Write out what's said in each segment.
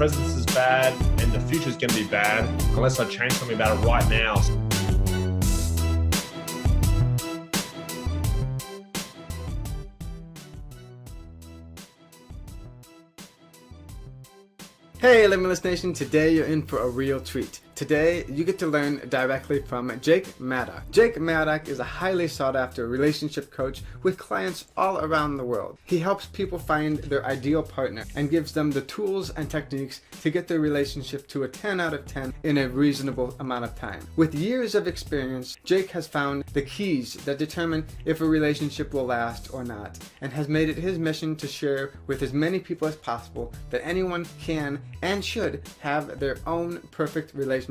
present is bad and the future is going to be bad unless I change something about it right now. Hey Limitless Nation, today you're in for a real treat. Today you get to learn directly from JakeMaddock. JakeMaddock is a highly sought after relationship coach with clients all around the world. He helps people find their ideal partner and gives them the tools and techniques to get their relationship to a 10 out of 10 in a reasonable amount of time. With years of experience, Jake has found the keys that determine if a relationship will last or not, and has made it his mission to share with as many people as possible that anyone can and should have their own perfect relationship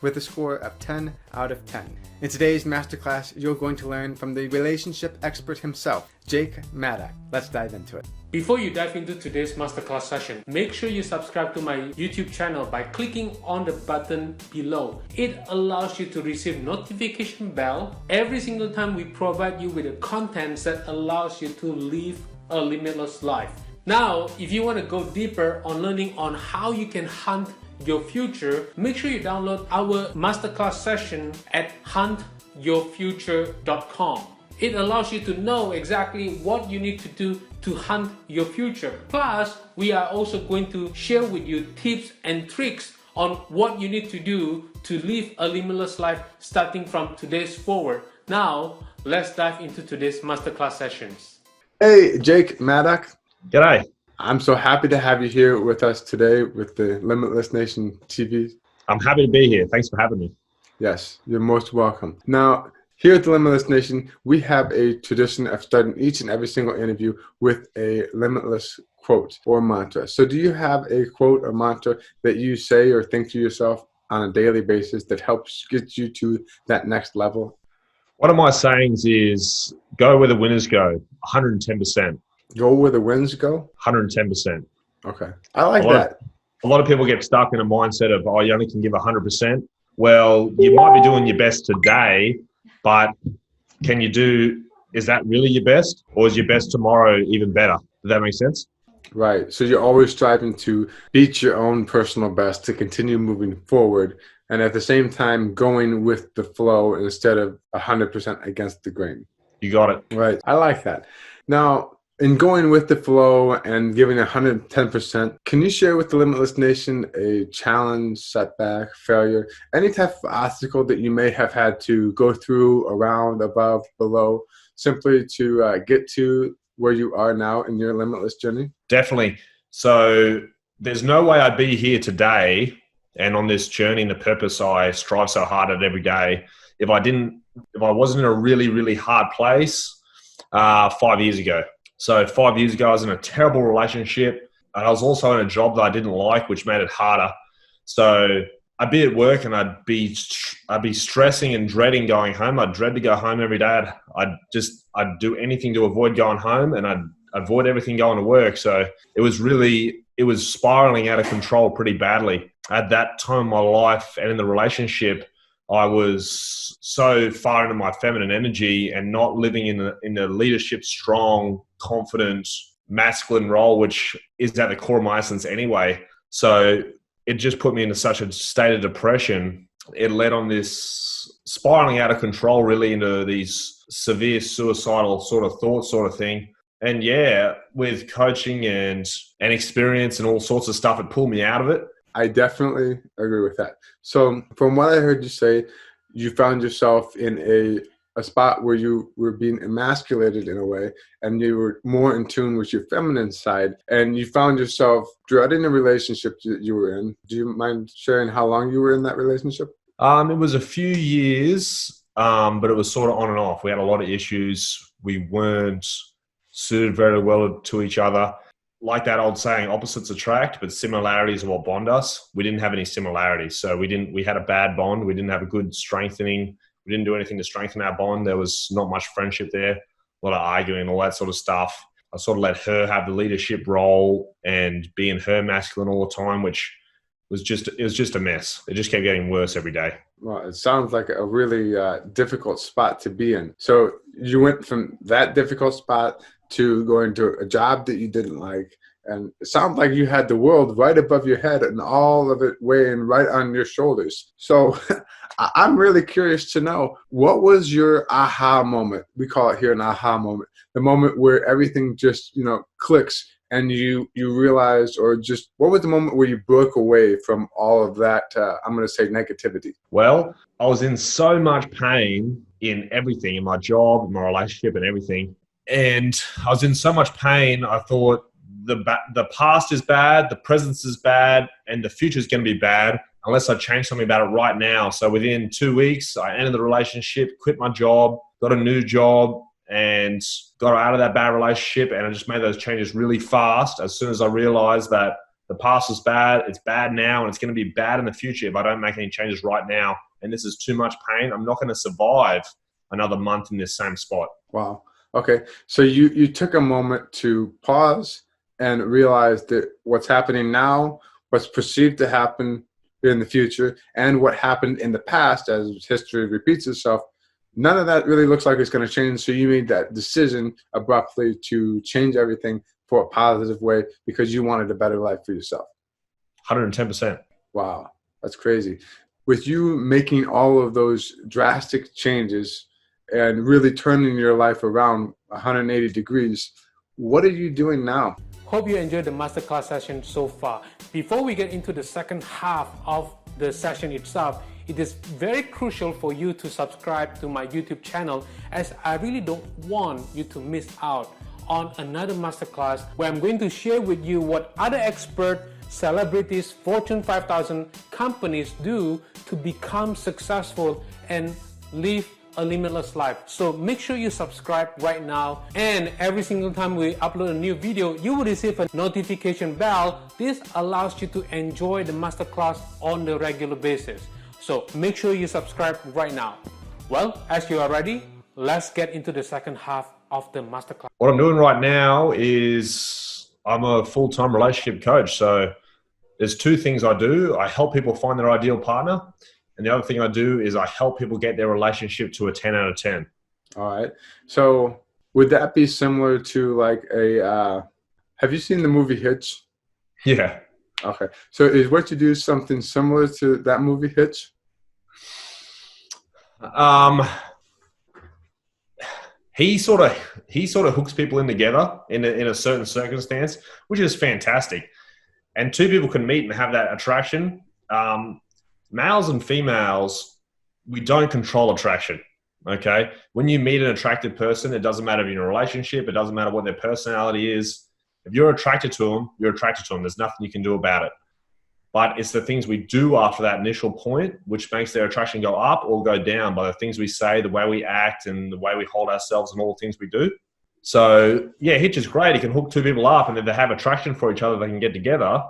with a score of 10 out of 10. In today's masterclass, you're going to learn from the relationship expert himself, JakeMaddock. Let's dive into it. Before you dive into today's masterclass session, make sure you subscribe to my YouTube channel by clicking on the button below. It allows you to receive notification bell every single time we provide you with the content that allows you to live a limitless life. Now, if you want to go deeper on learning on how you can hunt your future, make sure you download our masterclass session at huntyourfuture.com. It allows you to know exactly what you need to do to hunt your future. Plus, we are also going to share with you tips and tricks on what you need to do to live a limitless life starting from today's forward. Now, let's dive into today's masterclass sessions. Hey, JakeMaddock. G'day. I'm so happy to have you here with us today with the Limitless Nation TV. I'm happy to be here. Thanks for having me. Yes, you're most welcome. Now, here at the Limitless Nation, we have a tradition of starting each and every single interview with a limitless quote or mantra. So do you have a quote or mantra that you say or think to yourself on a daily basis that helps get you to that next level? One of my sayings is go where the winners go, 110%. Go where the winds go? 110%. Okay. I like that. A lot of people get stuck in a mindset of, oh, you only can give 100%. Well, you might be doing your best today, but is that really your best? Or is your best tomorrow even better? Does that make sense? Right. So you're always striving to beat your own personal best to continue moving forward, and at the same time going with the flow instead of 100% against the grain. You got it. Right. I like that. Now, in going with the flow and giving 110%, can you share with the Limitless Nation a challenge, setback, failure, any type of obstacle that you may have had to go through, around, above, below, simply to get to where you are now in your limitless journey? Definitely. So there's no way I'd be here today and on this journey and the purpose I strive so hard at every day if I wasn't in a really, really hard place 5 years ago. So 5 years ago, I was in a terrible relationship, and I was also in a job that I didn't like, which made it harder. So I'd be at work and I'd be stressing and dreading going home. I'd dread to go home every day. I'd do anything to avoid going home, and I'd avoid everything going to work. So it was spiraling out of control pretty badly. At that time in my life and in the relationship, I was so far into my feminine energy and not living in the leadership, strong, confident, masculine role, which is at the core of my essence anyway. So it just put me into such a state of depression. It led on this spiraling out of control, really, into these severe suicidal sort of thoughts sort of thing. And yeah, with coaching and experience and all sorts of stuff, it pulled me out of it. I definitely agree with that. So from what I heard you say, you found yourself in a spot where you were being emasculated in a way, and you were more in tune with your feminine side, and you found yourself dreading the relationship that you were in. Do you mind sharing how long you were in that relationship? It was a few years, but it was sort of on and off. We had a lot of issues. We weren't suited very well to each other. Like that old saying, opposites attract, but similarities are what bond us. We didn't have any similarities. So we had a bad bond. We didn't have a good strengthening. We didn't do anything to strengthen our bond. There was not much friendship there, a lot of arguing, all that sort of stuff. I sort of let her have the leadership role and being her masculine all the time, which was just a mess. It just kept getting worse every day. Well, it sounds like a really difficult spot to be in. So you went from that difficult spot to going to a job that you didn't like, And it sounds like you had the world right above your head and all of it weighing right on your shoulders. So I'm really curious to know, what was your aha moment? We call it here an aha moment. The moment where everything just, clicks and you realized, or just what was the moment where you broke away from all of that, I'm going to say negativity? Well, I was in so much pain in everything, in my job, in my relationship and everything. And I was in so much pain, I thought the past is bad, the present is bad, and the future is going to be bad unless I change something about it right now. So within 2 weeks, I ended the relationship, quit my job, got a new job, and got out of that bad relationship. And I just made those changes really fast as soon as I realized that the past is bad, it's bad now, and it's going to be bad in the future if I don't make any changes right now. And this is too much pain. I'm not going to survive another month in this same spot. Wow. Okay. So you took a moment to pause and realize that what's happening now, what's perceived to happen in the future, and what happened in the past as history repeats itself, none of that really looks like it's going to change. So you made that decision abruptly to change everything for a positive way because you wanted a better life for yourself. 110%. Wow. That's crazy. With you making all of those drastic changes and really turning your life around 180 degrees, what are you doing now? Hope you enjoyed the masterclass session so far. Before we get into the second half of the session itself, it is very crucial for you to subscribe to my YouTube channel, as I really don't want you to miss out on another masterclass where I'm going to share with you what other experts, celebrities, Fortune 5000 companies do to become successful and live a limitless life. So make sure you subscribe right now, and every single time we upload a new video, you will receive a notification bell. This allows you to enjoy the masterclass on the regular basis. So make sure you subscribe right now. Well, as you are ready, let's get into the second half of the masterclass. What I'm doing right now is I'm a full-time relationship coach. So there's two things I do. I help people find their ideal partner. And the other thing I do is I help people get their relationship to a 10 out of 10. All right. So would that be similar to like have you seen the movie Hitch? Yeah. Okay. So is what you do something similar to that movie Hitch? He sort of hooks people in together in a certain circumstance, which is fantastic. And two people can meet and have that attraction. Males and females, we don't control attraction, okay? When you meet an attractive person, it doesn't matter if you're in a relationship, it doesn't matter what their personality is. If you're attracted to them, you're attracted to them. There's nothing you can do about it. But it's the things we do after that initial point which makes their attraction go up or go down, by the things we say, the way we act, and the way we hold ourselves and all the things we do. So, yeah, Hitch is great. He can hook two people up, and if they have attraction for each other, they can get together.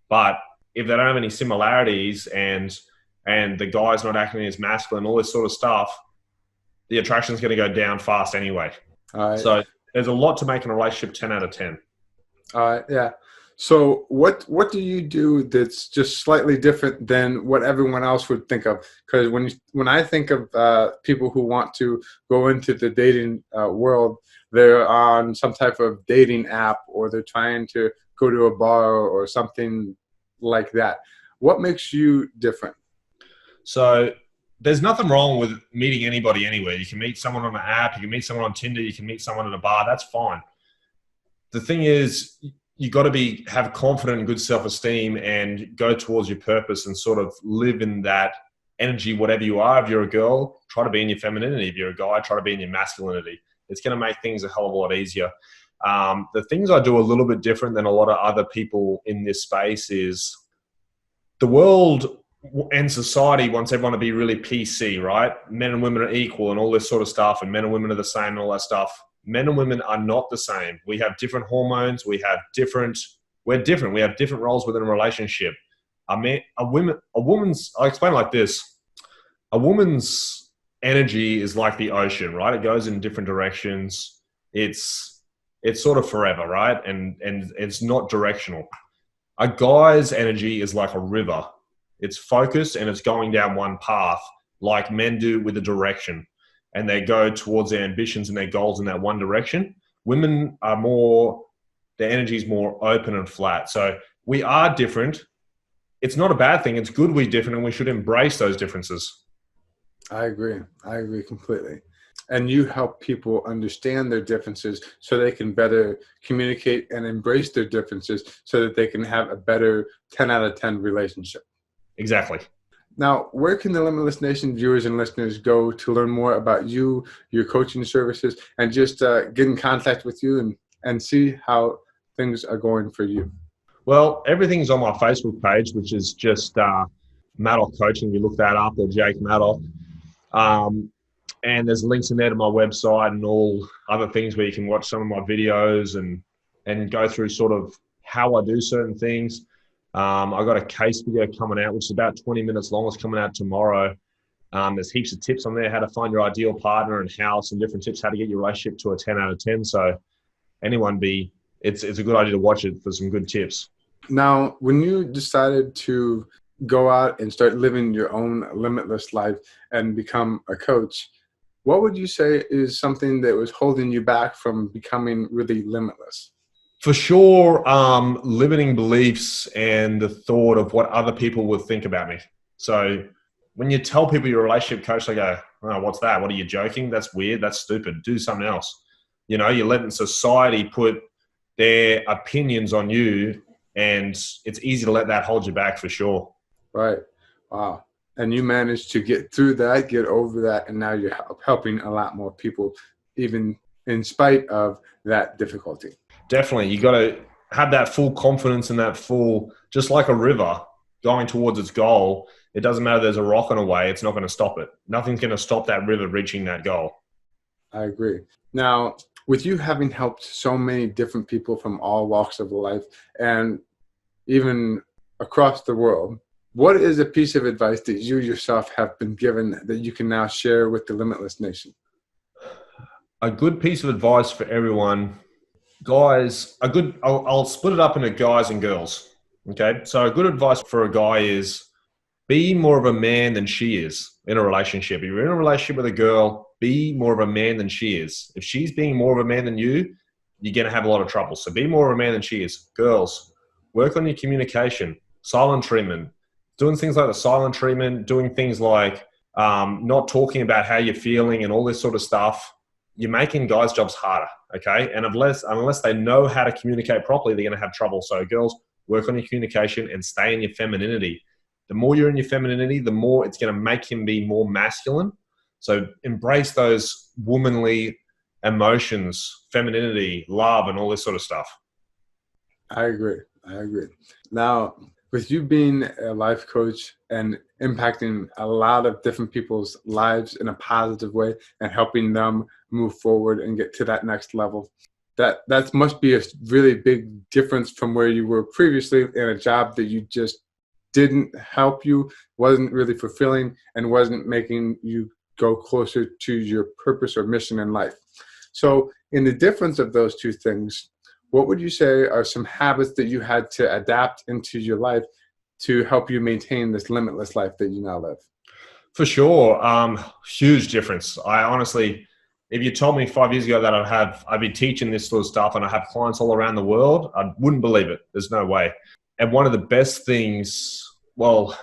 But if they don't have any similarities and the guy's not acting as masculine, all this sort of stuff, the attraction is going to go down fast anyway. All right. So there's a lot to make in a relationship 10 out of 10. All right. Yeah. So what do you do that's just slightly different than what everyone else would think of? Because when I think of people who want to go into the dating world, they're on some type of dating app, or they're trying to go to a bar or something like that. What makes you different? So there's nothing wrong with meeting anybody anywhere. You can meet someone on an app, you can meet someone on Tinder, you can meet someone at a bar. That's fine. The thing is, you got to have confident and good self-esteem and go towards your purpose and sort of live in that energy, whatever you are. If you're a girl, try to be in your femininity. If you're a guy, try to be in your masculinity. It's going to make things a hell of a lot easier. The things I do a little bit different than a lot of other people in this space is the world and society wants everyone to be really PC, right? Men and women are equal and all this sort of stuff, and men and women are the same and all that stuff. Men and women are not the same. We have different hormones. We're different. We have different roles within a relationship. I'll explain it like this. A woman's energy is like the ocean, right? It goes in different directions. It's sort of forever, right? And it's not directional. A guy's energy is like a river. It's focused and it's going down one path, like men do with a direction. And they go towards their ambitions and their goals in that one direction. Women are more the energy is more open and flat. So we are different. It's not a bad thing. It's good we're different, and we should embrace those differences. I agree. I agree completely. And you help people understand their differences so they can better communicate and embrace their differences so that they can have a better 10 out of 10 relationship. Exactly. Now, where can the Limitless Nation viewers and listeners go to learn more about you, your coaching services, and just get in contact with you and see how things are going for you? Well, everything's on my Facebook page, which is just Maddock Coaching. You look that up, or Jake Maddock. And there's links in there to my website and all other things where you can watch some of my videos and go through sort of how I do certain things. I got a case video coming out, which is about 20 minutes long. It's coming out tomorrow. There's heaps of tips on there, how to find your ideal partner and house, and different tips, how to get your relationship to a 10 out of 10. So it's a good idea to watch it for some good tips. Now, when you decided to go out and start living your own limitless life and become a coach, what would you say is something that was holding you back from becoming really limitless? For sure, limiting beliefs and the thought of what other people would think about me. So when you tell people you're a relationship coach, they go, "Oh, what's that? What are you joking? That's weird. That's stupid. Do something else." You know, you're letting society put their opinions on you, and it's easy to let that hold you back for sure. Right. Wow. And you managed to get through that, get over that, and now you're helping a lot more people, even in spite of that difficulty. Definitely. You got to have that full confidence and that full, just like a river going towards its goal. It doesn't matter if there's a rock on the way. It's not going to stop it. Nothing's going to stop that river reaching that goal. I agree. Now, with you having helped so many different people from all walks of life and even across the world, what is a piece of advice that you yourself have been given that you can now share with the Limitless Nation? A good piece of advice for everyone, guys, I'll split it up into guys and girls. Okay. So a good advice for a guy is be more of a man than she is in a relationship. If you're in a relationship with a girl, be more of a man than she is. If she's being more of a man than you, you're going to have a lot of trouble. So be more of a man than she is. Girls, work on your communication, silent treatment. Doing things like the silent treatment, doing things like not talking about how you're feeling and all this sort of stuff, you're making guys' jobs harder, okay? And unless they know how to communicate properly, they're going to have trouble. So girls, work on your communication and stay in your femininity. The more you're in your femininity, the more it's going to make him be more masculine. So embrace those womanly emotions, femininity, love, and all this sort of stuff. I agree. Now, with you being a life coach and impacting a lot of different people's lives in a positive way and helping them move forward and get to that next level, that must be a really big difference from where you were previously in a job that you just didn't help you, wasn't really fulfilling, and wasn't making you go closer to your purpose or mission in life. So in the difference of those two things, what would you say are some habits that you had to adapt into your life to help you maintain this limitless life that you now live? For sure. Huge difference. I honestly, if you told me 5 years ago that I'd be teaching this sort of stuff and I have clients all around the world, I wouldn't believe it. There's no way. And one of the best things, well,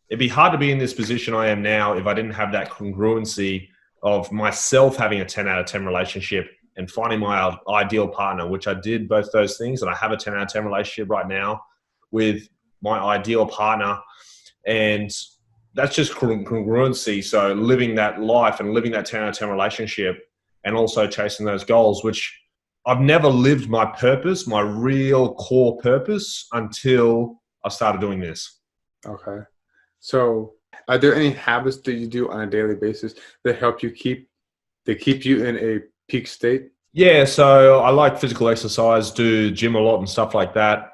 it'd be hard to be in this position I am now if I didn't have that congruency of myself having a 10 out of 10 relationship and finding my ideal partner, which I did both those things. And I have a 10 out of 10 relationship right now with my ideal partner. And that's just congruency. So living that life and living that 10 out of 10 relationship and also chasing those goals, which I've never lived my purpose, my real core purpose, until I started doing this. Okay. So are there any habits that you do on a daily basis that help you keep you in a peak state? Yeah, so I like physical exercise, do gym a lot and stuff like that.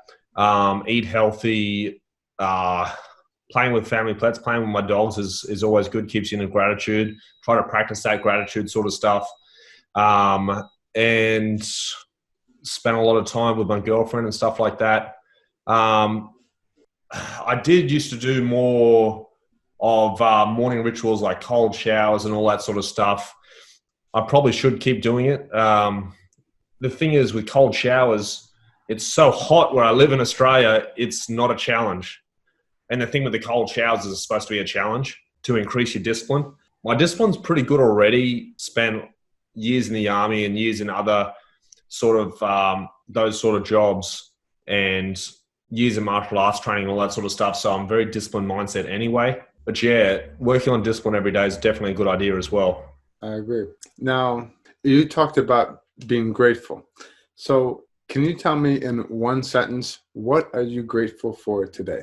Eat healthy, playing with family pets, playing with my dogs is always good, keeps you in gratitude. Try to practice that gratitude sort of stuff. And spend a lot of time with my girlfriend and stuff like that. I did used to do more of morning rituals like cold showers and all that sort of stuff. I probably should keep doing it. the thing is with cold showers, it's so hot where I live in Australia, it's not a challenge. And the thing with the cold showers is it's supposed to be a challenge to increase your discipline. My discipline's pretty good already. Spent years in the army and years in other sort of those sort of jobs and years of martial arts training and all that sort of stuff. So I'm very disciplined mindset anyway. But yeah, working on discipline every day is definitely a good idea as well. I agree. Now, you talked about being grateful. So can you tell me in one sentence, what are you grateful for today?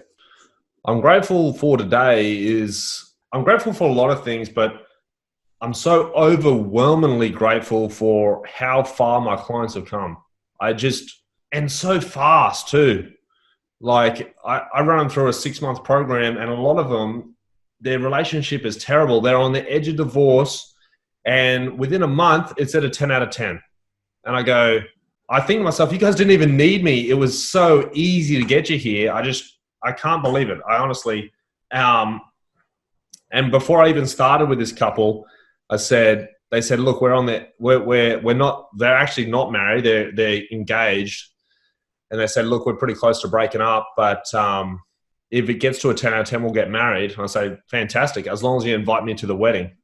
I'm grateful for I'm grateful for a lot of things, but I'm so overwhelmingly grateful for how far my clients have come. And so fast too. Like I run them through a 6-month program and a lot of them, their relationship is terrible. They're on the edge of divorce and within a month it's at a 10 out of 10. And I think to myself, you guys didn't even need me. It was so easy to get you here. I can't believe it. I honestly, and before I even started with this couple, they said, look, they're actually not married. They're engaged. And they said, look, we're pretty close to breaking up, but if it gets to a 10 out of 10, we'll get married. And I say, fantastic, as long as you invite me to the wedding.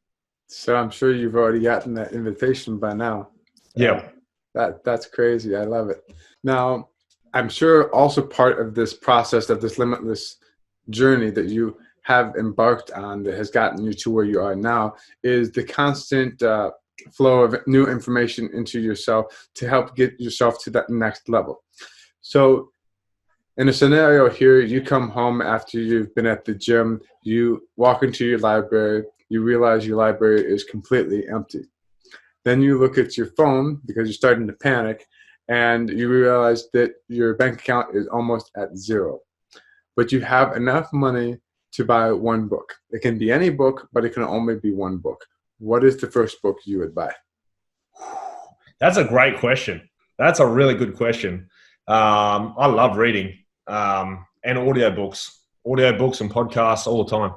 So I'm sure you've already gotten that invitation by now. Yeah. That's crazy. I love it. Now, I'm sure also part of this process of this limitless journey that you have embarked on that has gotten you to where you are now is the constant flow of new information into yourself to help get yourself to that next level. So in a scenario here, you come home after you've been at the gym, you walk into your library, you realize your library is completely empty. Then you look at your phone because you're starting to panic and you realize that your bank account is almost at zero. But you have enough money to buy one book. It can be any book, but it can only be one book. What is the first book you would buy? That's a great question. That's a really good question. I love reading and audiobooks and podcasts all the time.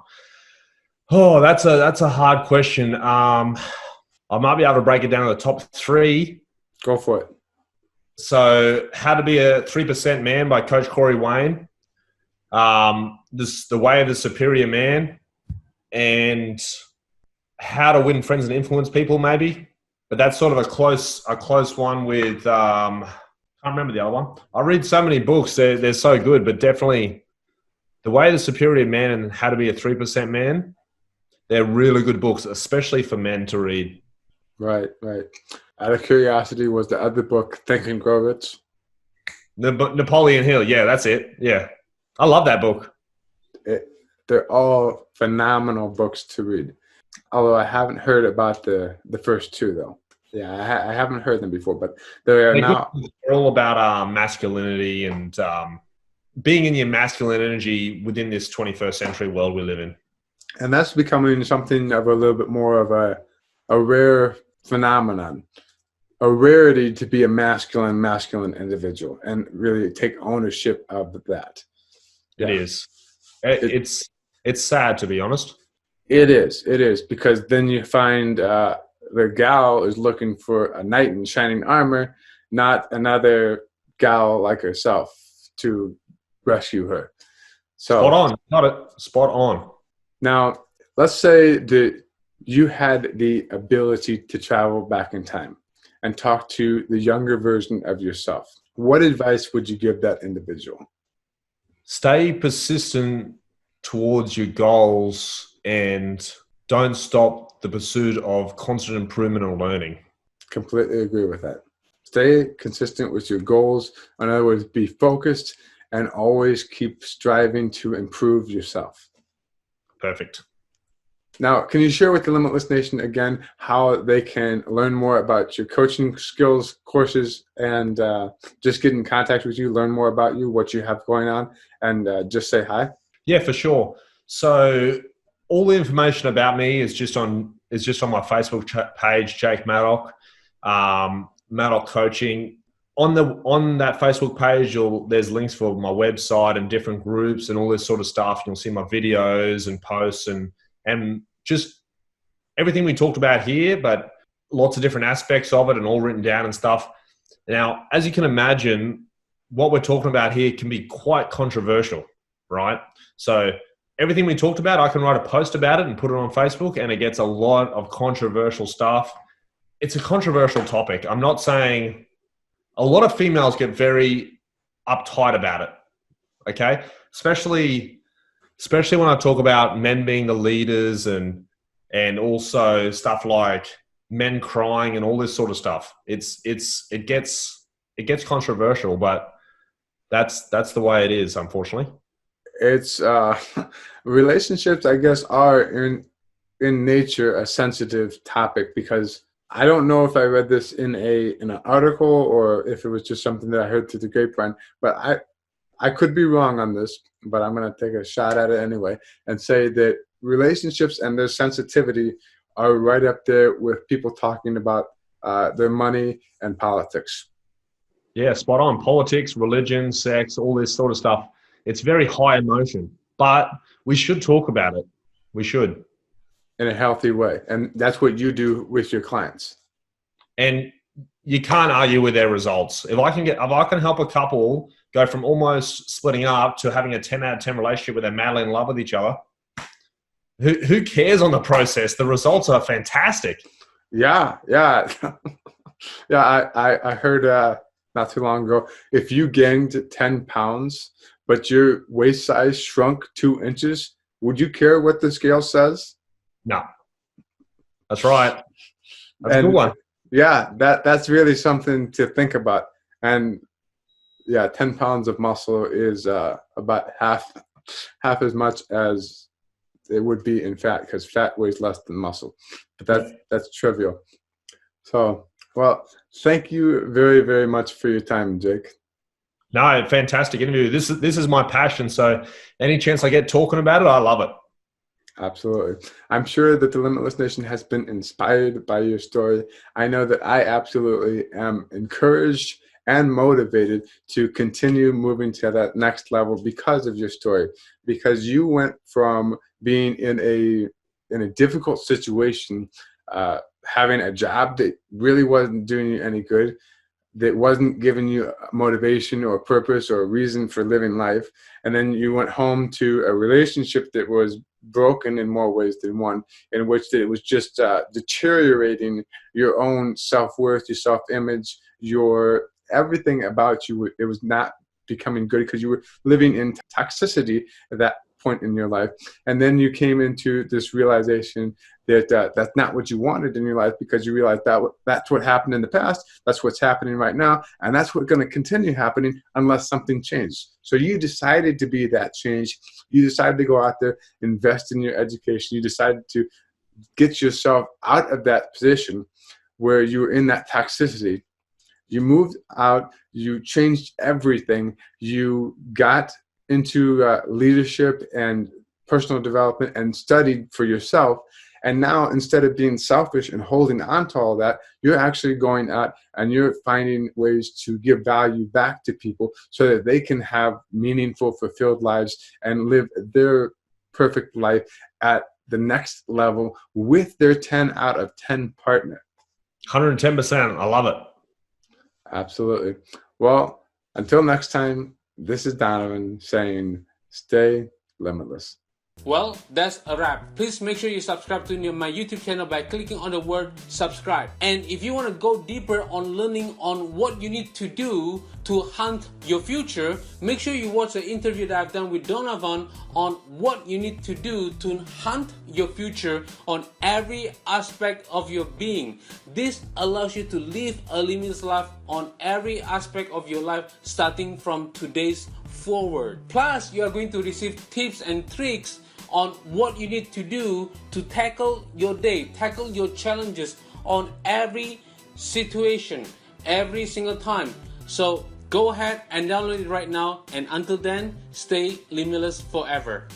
Oh, that's a hard question. I might be able to break it down to the top 3. Go for it. So, How to Be a 3% Man by Coach Corey Wayne. The Way of the Superior Man, and How to Win Friends and Influence People, maybe. But that's sort of a close one with I can't remember the other one. I read so many books; they're so good. But definitely, The Way of the Superior Man and How to Be a 3% Man. They're really good books, especially for men to read. Right. Out of curiosity, was the other book Think and Grow Rich? Napoleon Hill. Yeah, that's it. Yeah. I love that book. They're all phenomenal books to read. Although I haven't heard about the first 2, though. Yeah, I haven't heard them before, but they're all about masculinity and being in your masculine energy within this 21st century world we live in. And that's becoming something of a little bit more of a rare phenomenon, a rarity to be a masculine individual and really take ownership of that. Yeah. It is. It's sad, to be honest. It is because then you find the gal is looking for a knight in shining armor, not another gal like herself to rescue her. So spot on. Got it. Spot on. Now, let's say that you had the ability to travel back in time and talk to the younger version of yourself. What advice would you give that individual? Stay persistent towards your goals and don't stop the pursuit of constant improvement and learning. Completely agree with that. Stay consistent with your goals. In other words, be focused and always keep striving to improve yourself. Perfect. Now, can you share with the Limitless Nation again how they can learn more about your coaching skills, courses, and just get in contact with you, learn more about you, what you have going on, and just say hi? Yeah, for sure. So all the information about me is just on my Facebook page, JakeMaddock, Maddock Coaching. On that Facebook page, there's links for my website and different groups and all this sort of stuff. You'll see my videos and posts and just everything we talked about here, but lots of different aspects of it and all written down and stuff. Now, as you can imagine, what we're talking about here can be quite controversial, right? So everything we talked about, I can write a post about it and put it on Facebook, and it gets a lot of controversial stuff. It's a controversial topic. I'm not saying a lot of females get very uptight about it, okay? Especially when I talk about men being the leaders and also stuff like men crying and all this sort of stuff. It gets controversial, but that's the way it is, unfortunately. It's relationships, I guess, are in nature a sensitive topic, because I don't know if I read this in an article or if it was just something that I heard through the grapevine, but I could be wrong on this, but I'm going to take a shot at it anyway and say that relationships and their sensitivity are right up there with people talking about their money and politics. Yeah, spot on. Politics, religion, sex, all this sort of stuff. It's very high emotion, but we should talk about it. We should. In a healthy way. And that's what you do with your clients. And you can't argue with their results. If I can help a couple go from almost splitting up to having a 10 out of 10 relationship where they're madly in love with each other, who cares on the process? The results are fantastic. Yeah. Yeah, I heard not too long ago, if you gained 10 pounds, but your waist size shrunk 2 inches, would you care what the scale says? No. That's right. That's a good one. Yeah, that's really something to think about. And yeah, 10 pounds of muscle is about half as much as it would be in fat, because fat weighs less than muscle. But that's trivial. So, well, thank you very, very much for your time, Jake. No, fantastic interview. This is my passion. So any chance I get talking about it, I love it. Absolutely. I'm sure that the Limitless Nation has been inspired by your story. I know that I absolutely am encouraged and motivated to continue moving to that next level because of your story, because you went from being in a difficult situation, having a job that really wasn't doing you any good, that wasn't giving you motivation or purpose or a reason for living life. And then you went home to a relationship that was broken in more ways than one, in which it was just deteriorating your own self-worth, your self-image, your everything about you. It was not becoming good because you were living in toxicity at that point in your life. And then you came into this realization that that's not what you wanted in your life, because you realized that that's what happened in the past, that's what's happening right now, and that's what's going to continue happening unless something changed. So you decided to be that change. You decided to go out there, invest in your education. You decided to get yourself out of that position where you were in that toxicity. You moved out, you changed everything, you got into leadership and personal development and studied for yourself. And now, instead of being selfish and holding on to all that, you're actually going out and you're finding ways to give value back to people so that they can have meaningful, fulfilled lives and live their perfect life at the next level with their 10 out of 10 partner. 110%. I love it. Absolutely. Well, until next time, this is Donovan saying, stay limitless. Well, that's a wrap. Please make sure you subscribe to my YouTube channel by clicking on the word subscribe. And if you want to go deeper on learning on what you need to do to hunt your future, make sure you watch the interview that I've done with Donovan on what you need to do to hunt your future on every aspect of your being. This allows you to live a limitless life on every aspect of your life, starting from today's forward. Plus, you are going to receive tips and tricks on what you need to do to tackle your day, tackle your challenges on every situation, every single time. So go ahead and download it right now, and until then, stay limitless forever.